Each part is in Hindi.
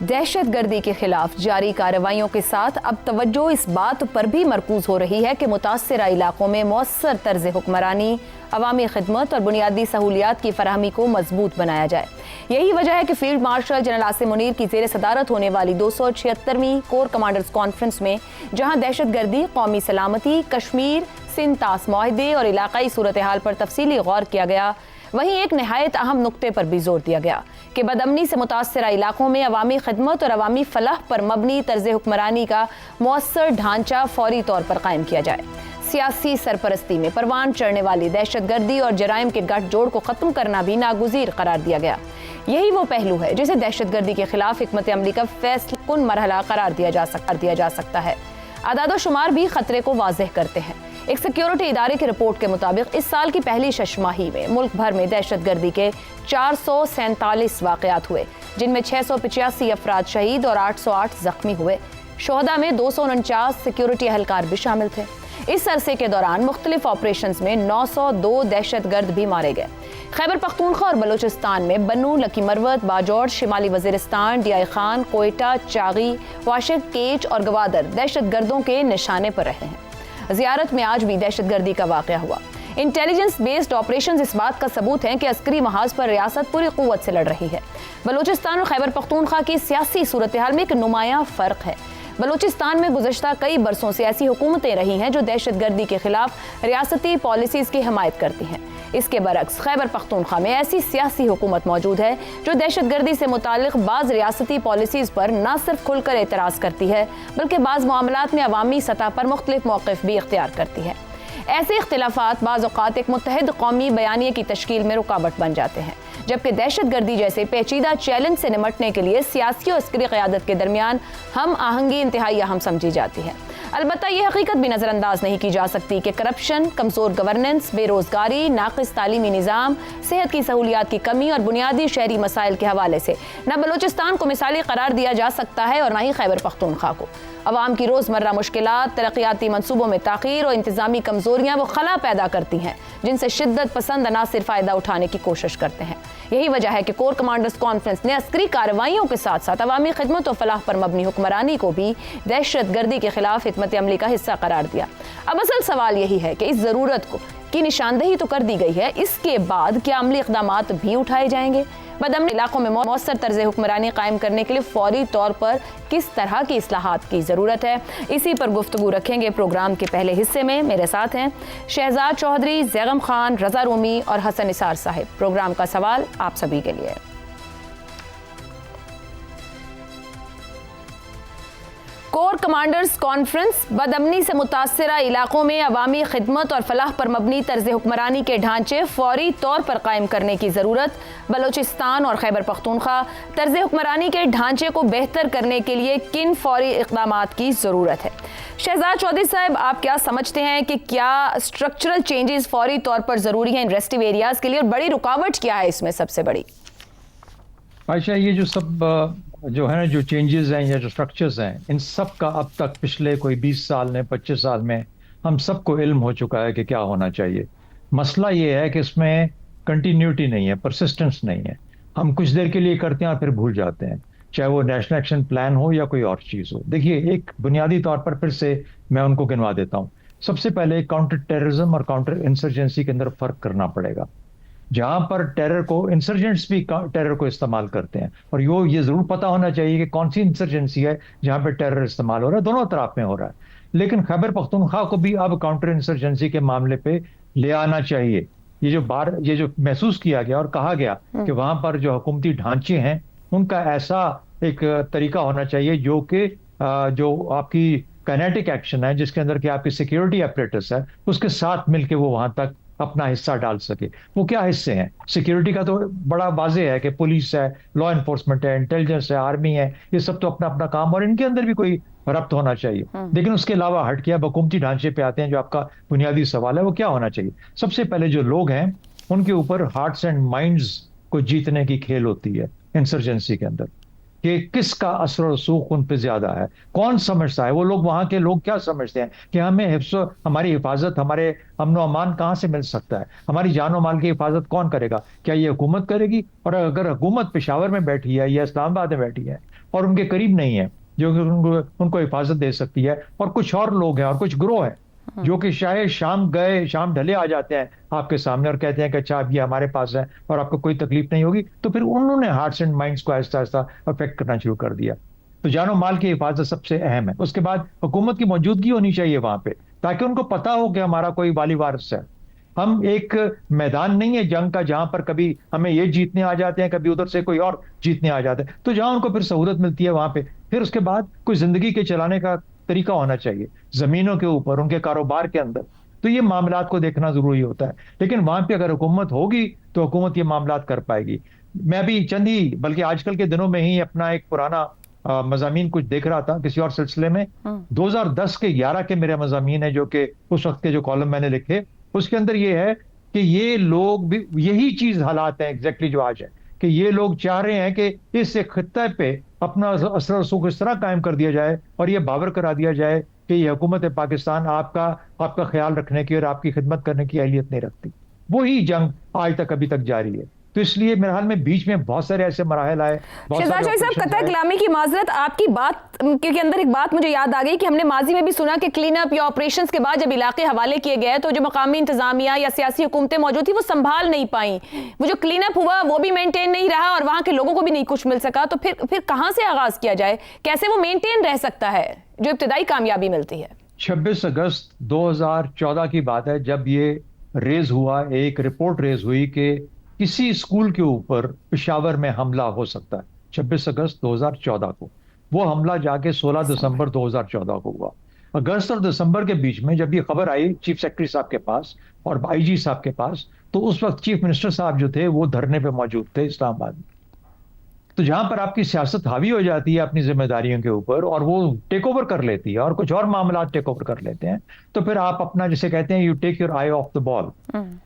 दहशतगर्दी के खिलाफ जारी कार्रवाइयों के साथ अब तवज्जो इस बात पर भी मरकूज हो रही है कि मुतासरा इलाकों में मौसर तर्ज हुक्मरानी, अवामी खिदमत और बुनियादी सहूलियात की फराहमी को मजबूत बनाया जाए। यही वजह है कि field marshal general Asim Munir की जेर सदारत होने वाली 276वीं कोर कमांडर्स कॉन्फ्रेंस में, जहां दहशतगर्दी, कौमी सलामती, कश्मीर, सिंध तास मुआहदे और इलाकाई सूरत हाल पर तफसीली गौर किया गया, वहीं एक नहायत अहम नुक्ते पर भी जोर दिया गया कि बदअमनी से मुतासरा इलाकों में अवामी खिदमत और अवामी फलाह पर मबनी तर्ज हुक्मरानी का मौसर ढांचा फौरी तौर पर कायम किया जाए। सियासी सरपरस्ती में परवान चढ़ने वाली दहशतगर्दी और जराइम के गठजोड़ को खत्म करना भी नागुज़ीर करार दिया गया। यही वो पहलू है जिसे दहशतगर्दी के खिलाफ हिकमत अमली का फैसलाकुन मरहला करार दिया जा सकता है। आदादो शुमार भी खतरे को वाज़ेह करते हैं। एक सिक्योरिटी इदारे की रिपोर्ट के मुताबिक इस साल की पहली शशमाही में मुल्क भर में दहशतगर्दी के 447 वाक़यात हुए, जिनमें 685 अफराद शहीद और 808 जख्मी हुए। शोहदा में 249 सिक्योरिटी अहलकार भी शामिल थे। इस अरसे के दौरान मुख्तलिफ ऑपरेशंस में 902 दहशतगर्द भी मारे गए। खैबर पख्तूनख्वा और बलूचिस्तान में बन्नू, लकी मरवत, बाजौर, शिमाली वजीरिस्तान, डियाई खान, कोयटा, चागी, वाशिक, केच और गवादर दहशतगर्दों के निशाने पर रहे हैं। ज़ियारत में आज भी दहशतगर्दी का वाक़या हुआ। इंटेलिजेंस बेस्ड ऑपरेशंस इस बात का सबूत हैं कि अस्करी महाज पर रियासत पूरी क़ुव्वत से लड़ रही है। बलूचिस्तान और खैबर पख्तूनख्वा की सियासी सूरत हाल में एक नुमायां फ़र्क है। बलूचिस्तान में गुज़श्ता कई बरसों से ऐसी हुकूमतें रही हैं जो दहशतगर्दी के खिलाफ रियासती पॉलिसीज़ की हिमायत करती हैं। इसके बरक्स खैबर पख्तूनख्वा में ऐसी सियासी हुकूमत मौजूद है जो दहशतगर्दी से मुतालिक बाज़ रियासती पॉलिसीज़ पर न सिर्फ खुलकर एतराज़ करती है, बल्कि बाज़ मामलात में अवामी सतह पर मुख्तलिफ मौक़िफ़ भी इख्तियार करती है। ऐसे इख्तिलाफ़ात बाज़ औक़ात एक मुत्तहिद कौमी बयानिए की तश्कील में रुकावट बन जाते हैं, जबकि दहशतगर्दी जैसे पेचीदा चैलेंज से निमटने के लिए सियासी और अस्करी क़यादत के दरमियान हम आहंगी इंतहाई अहम समझी जाती है। अलबत्ता यह हकीकत भी नज़रअंदाज नहीं की जा सकती कि करप्शन, कमज़ोर गवर्नेंस, बेरोज़गारी, नाक़िस तालीमी निज़ाम, सेहत की सहूलियात की कमी और बुनियादी शहरी मसाइल के हवाले से न बलूचिस्तान को मिसाली करार दिया जा सकता है और न ही खैबर पख्तूनख्वा को। अवाम की रोज़मर्रा मुश्किलात, तरक्याती मनसूबों में ताख़ीर और इंतज़ामी कमज़ोरियाँ वो खला पैदा करती हैं जिनसे शिद्दत पसंद अनासिर फ़ायदा उठाने की कोशिश करते हैं। यही वजह है कि कोर कमांडर्स कॉन्फ्रेंस ने अस्करी कार्रवाइयों के साथ साथ अवामी खिदमत और फलाह पर मबनी हुक्मरानी को भी दहशतगर्दी के खिलाफ हिकमत अमली का हिस्सा करार दिया। अब असल सवाल यही है कि इस ज़रूरत की निशानदेही तो कर दी गई है, इसके बाद क्या अमली इक़दामात भी उठाए जाएंगे? बदअमनी इलाकों में मौसर तर्ज हुक्मरानी कायम करने के लिए फौरी तौर पर किस तरह की इस्लाहात की ज़रूरत है, इसी पर गुफ्तगू रखेंगे प्रोग्राम के पहले हिस्से में। मेरे साथ हैं शहजाद चौधरी, जैगम खान, रज़ा रूमी और हसन निसार साहिब। प्रोग्राम का सवाल आप सभी के लिए। कोर कमांडर्स कॉन्फ्रेंस, बदअमनी से मुतासरा इलाकों में अवामी खिदमत और फलाह पर मबनी तर्ज हुक्मरानी के ढांचे फौरी तौर पर कायम करने की ज़रूरत। बलूचिस्तान और खैबर पख्तूनख्वा तर्ज हुक्मरानी के ढांचे को बेहतर करने के लिए किन फौरी इक़दामात की ज़रूरत है? शहजाद चौधरी साहब, आप क्या समझते हैं कि क्या स्ट्रक्चरल चेंजेस फौरी तौर पर ज़रूरी हैं इन रेस्टिव एरियाज़ के लिए, और बड़ी रुकावट क्या है इसमें सबसे बड़ी? आयशा, ये जो सब जो है ना, जो चेंजेस हैं या जो स्ट्रक्चर्स हैं, इन सब का अब तक पिछले कोई 20 साल में, 25 साल में हम सबको इल्म हो चुका है कि क्या होना चाहिए। मसला ये है कि इसमें कंटिन्यूटी नहीं है, परसिस्टेंस नहीं है। हम कुछ देर के लिए करते हैं और फिर भूल जाते हैं, चाहे वो नेशनल एक्शन प्लान हो या कोई और चीज़ हो। देखिए, एक बुनियादी तौर पर फिर से मैं उनको गिनवा देता हूँ। सबसे पहले काउंटर टेररिज्म और काउंटर इंसर्जेंसी के अंदर फ़र्क करना पड़ेगा। जहां पर टेरर को, इंसर्जेंट्स भी टेरर को इस्तेमाल करते हैं, और ये जरूर पता होना चाहिए कि कौन सी इंसर्जेंसी है जहां पर टेरर इस्तेमाल हो रहा है। दोनों तरफ में हो रहा है, लेकिन खैबर पख्तूनख्वा को भी अब काउंटर इंसर्जेंसी के मामले पे ले आना चाहिए। ये जो महसूस किया गया और कहा गया कि वहां पर जो हुकूमती ढांचे हैं उनका ऐसा एक तरीका होना चाहिए जो कि जो आपकी काइनेटिक एक्शन है, जिसके अंदर कि आपकी सिक्योरिटी अपरेटस है, उसके साथ मिलकर वो वहां तक अपना हिस्सा डाल सके। वो क्या हिस्से हैं? सिक्योरिटी का तो बड़ा वाज़ेह है कि पुलिस है, लॉ एनफोर्समेंट है, इंटेलिजेंस है, आर्मी है, ये सब तो अपना अपना काम, और इनके अंदर भी कोई रब्त होना चाहिए। लेकिन उसके अलावा हट के अब हुकूमती ढांचे पे आते हैं, जो आपका बुनियादी सवाल है वो क्या होना चाहिए। सबसे पहले जो लोग हैं उनके ऊपर हार्ट्स एंड माइंड्स को जीतने की खेल होती है इंसर्जेंसी के अंदर, कि किसका असर और रसूख उन पे ज्यादा है, कौन समझता है। वो लोग, वहां के लोग क्या समझते हैं कि हमारी हिफाजत, हमारे अमन अमान कहाँ से मिल सकता है, हमारी जानो माल की हिफाजत कौन करेगा? क्या ये हुकूमत करेगी? और अगर हुकूमत पेशावर में बैठी है या इस्लामाबाद में बैठी है और उनके करीब नहीं है जो कि उनको हिफाजत दे सकती है, और कुछ और लोग हैं और कुछ ग्रोह हैं जो कि शायद शाम ढले आ जाते हैं आपके सामने और कहते हैं कि अच्छा अब ये हमारे पास है और आपको कोई तकलीफ नहीं होगी, तो फिर उन्होंने हार्ट्स एंड माइंड्स को आहिस्ता आहिस्ता अफेक्ट करना शुरू कर दिया। तो जानो माल की हिफाजत सबसे अहम है। उसके बाद हुकूमत की मौजूदगी होनी चाहिए वहां पे, ताकि उनको पता हो कि हमारा कोई वाली वारिस है। हम एक मैदान नहीं है जंग का जहां पर कभी हमें ये जीतने आ जाते हैं, कभी उधर से कोई और जीतने आ जाते हैं, तो जहां उनको फिर सहूलत मिलती है वहां पे फिर उसके बाद कोई जिंदगी के चलाने का तरीका होना चाहिए, जमीनों के ऊपर, उनके कारोबार के अंदर। तो ये मामलात को देखना जरूरी होता है, लेकिन वहां पे अगर हुकूमत होगी तो हुकूमत ये मामलात कर पाएगी। मैं भी चंद ही बल्कि आजकल के दिनों में ही अपना एक पुराना मजामीन कुछ देख रहा था किसी और सिलसिले में। 2010 के 11 के मेरे मजामीन है जो कि उस वक्त के जो कॉलम मैंने लिखे, उसके अंदर ये है कि ये लोग भी यही चीज हालात है एग्जैक्टली जो आज है, कि ये लोग चाह रहे हैं कि इस खित्ते पे अपना असर रसूख इस तरह कायम कर दिया जाए और ये बावर करा दिया जाए कि ये हुकूमत पाकिस्तान आपका ख्याल रखने की और आपकी खिदमत करने की अहलियत नहीं रखती। वही जंग आज तक अभी तक जारी है। तो इसलिए मेरे ख्याल में बीच में बहुत सारे ऐसे मराहल आए। शहजाद शाही साहब, कतई कलामी की माजरत, आपकी बात के अंदर एक बात मुझे याद आ गई कि हमने माजी में भी सुना कि क्लीन अप या ऑपरेशंस के बाद जब इलाके हवाले किए गए तो जो मकामी इंतजामिया या सियासी हुकूमतें मौजूद थी वो संभाल नहीं पाई, वो जो क्लीन अप हुआ वो भी मेंटेन नहीं रहा और वहां के लोगों को भी नहीं कुछ मिल सका। तो फिर कहां से आगाज किया जाए, कैसे वो मेंटेन रह सकता है जो इब्तिदाई कामयाबी मिलती है? 26 अगस्त 2014 की बात है जब ये रेज हुआ, एक रिपोर्ट रेज हुई कि किसी स्कूल के ऊपर पेशावर में हमला हो सकता है। 26 अगस्त 2014 को वो हमला जाके 16 दिसंबर 2014 को हुआ। अगस्त और दिसंबर के बीच में जब ये खबर आई चीफ सेक्रेटरी साहब के पास और आईजी साहब के पास, तो उस वक्त चीफ मिनिस्टर साहब जो थे वो धरने पे मौजूद थे इस्लामाबाद में। तो जहां पर आपकी सियासत हावी हो जाती है अपनी जिम्मेदारियों के ऊपर और वो टेक ओवर कर लेती है और कुछ और मामला टेक ओवर कर लेते हैं, तो फिर आप अपना जिसे कहते हैं you take your eye off the ball.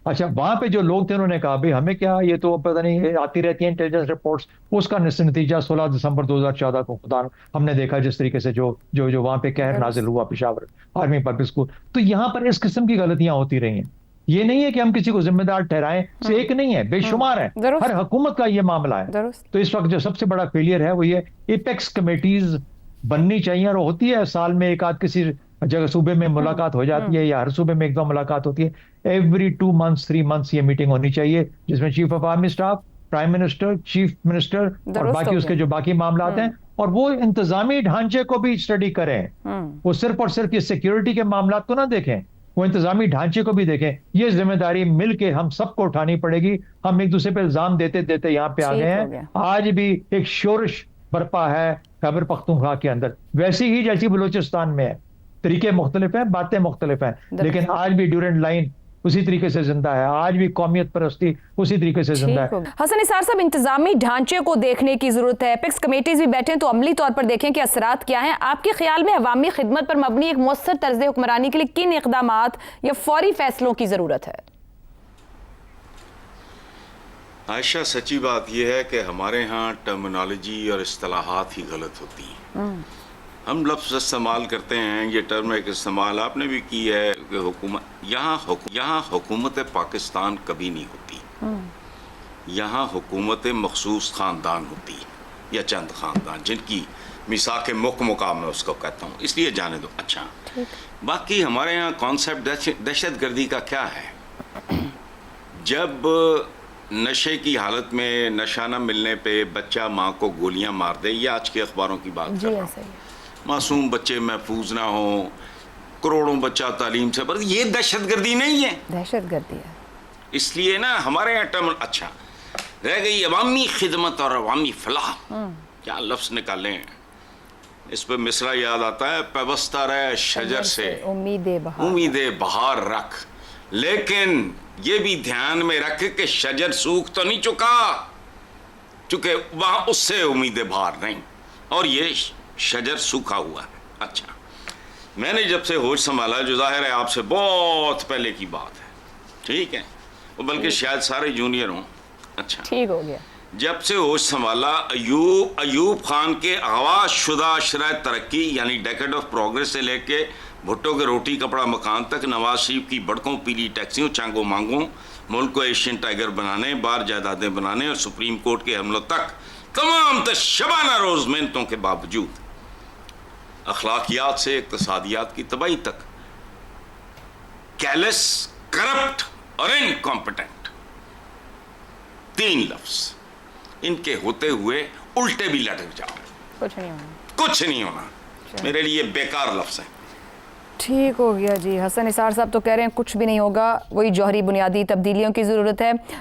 अच्छा, वहां पे जो लोग थे उन्होंने कहा भाई हमें क्या, ये तो पता नहीं आती रहती है इंटेलिजेंस रिपोर्ट्स। उसका नतीजा 16 दिसंबर 2014 को खुदा हमने देखा जिस तरीके से जो जो जो वहां पे कहर नाजिल हुआ पेशावर आर्मी पब्लिक स्कूल। तो यहां पर इस किस्म की गलतियां होती रही हैं। ये नहीं है कि हम किसी को जिम्मेदार ठहराएं, से एक नहीं है, बेशुमार है, हर हुकूमत का ये मामला है। तो इस वक्त जो सबसे बड़ा फेलियर है वो ये एपेक्स कमेटीज बननी चाहिए, और होती है साल में एक आध किसी जगह सूबे में मुलाकात हो जाती है या हर सूबे में एक दो मुलाकात होती है। एवरी 2 मंथ्स 3 मंथ्स ये मीटिंग होनी चाहिए जिसमें chief of army staff, prime minister, chief minister और बाकी उसके जो बाकी मामला हैं, और वो इंतजामी ढांचे को भी स्टडी करें। वो सिर्फ और सिर्फ ये सिक्योरिटी के मामला को ना देखें, वो इंतजामी ढांचे को भी देखें। ये जिम्मेदारी मिलके हम सबको उठानी पड़ेगी। हम एक दूसरे पे इल्जाम देते देते यहाँ पे आ गए हैं। आज भी एक शोरश बरपा है खैबर पख्तूनख्वा के अंदर, वैसी ही जैसी बलूचिस्तान में है। तरीके मुख्तलिफ हैं, बातें मुख्तलिफ हैं, लेकिन आज भी ड्यूरेंट लाइन उसी तरीके से जिंदा है, आज भी कौमियत परस्ती उसी तरीके से जिंदा है। हसन निसार साहब, इंतजामी ढांचे को देखने की जरूरत है। एपेक्स कमेटीज भी बैठे तो अमली तौर पर देखें कि असरात क्या हैं। आपके ख्याल में अवामी खिदमत पर मबनी एक मुअस्सर तर्ज हुक्मरानी के लिए किन इक़दामात या फौरी फैसलों की जरूरत है? आयशा, सच्ची बात यह है कि हमारे यहाँ टर्मिनोलॉजी और इस्तिलाहात ही गलत होती हैं। हम लफ्ज़ इस्तेमाल करते हैं, ये टर्म एक इस्तेमाल आपने भी की है कि हुकूमत, यहाँ हुकूमत पाकिस्तान कभी नहीं होती। यहाँ हुकूमत मखसूस ख़ानदान होती है या चंद ख़ानदान जिनकी मिसाक मुक मुकाम में उसको कहता हूँ, इसलिए जाने दो। अच्छा, बाकी हमारे यहाँ कॉन्सेप्ट दहशत गर्दी का क्या है? जब नशे की हालत में नशा न मिलने पे बच्चा माँ को गोलियाँ मार दे, ये आज के अखबारों की बात कर रहा हूँ, मासूम बच्चे महफूज ना हो, करोड़ों बच्चा तालीम से पर, ये दहशत गर्दी नहीं है, दहशत गर्दी है। इसलिए ना हमारे यहाँ टर्म अच्छा रह गई अवामी खिदमत और अवामी फलाह, क्या लफ्ज़ निकालें। इस पर मिसरा याद आता है, पैबस्ता रहे शजर से उम्मीद बहार रख, लेकिन ये भी ध्यान में रख के शजर सूख तो नहीं चुका, चूंकि वहाँ उससे उम्मीद बहार नहीं और ये शजर सूखा हुआ है। अच्छा, मैंने जब से होश संभाला, जो जाहिर है आपसे बहुत पहले की बात है, ठीक है, वो बल्कि शायद सारे जूनियर हों। अच्छा, ठीक हो गया। जब से होश संभाला, अयूब खान के आवाज़शुदा शरह तरक्की यानी डेकेड ऑफ प्रोग्रेस से लेके भुट्टो के रोटी कपड़ा मकान तक, नवाज शरीफ की बड़कों पीली टैक्सियों चांगो मांगों, मुल्क को एशियन टाइगर बनाने, बार जायदादें बनाने और सुप्रीम कोर्ट के हमलों तक तमाम शबाना रोज मेहनतों के बावजूद अखलाकियात से इक्तसादियात की तबाही तक, कैलेस, करप्ट और इनकॉम्पिटेंट, 3 लफ्ज इनके होते हुए उल्टे भी लटक जाओ, कुछ नहीं होना। कुछ नहीं होना। मेरे लिए बेकार लफ्ज है। ठीक हो गया जी। हसन निसार साहब तो कह रहे हैं कुछ भी नहीं होगा, वही जौहरी बुनियादी तब्दीलियों की ज़रूरत है।